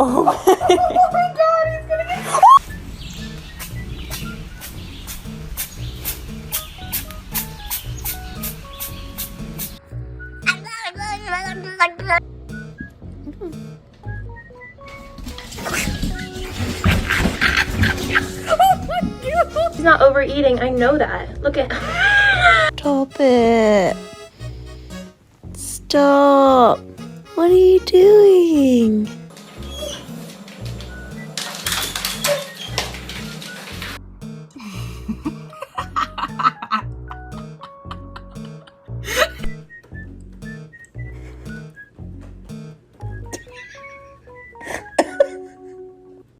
Oh my god, he's gonna get. He's not overeating, I know that. Look at. Stop it. Stop. What are you doing?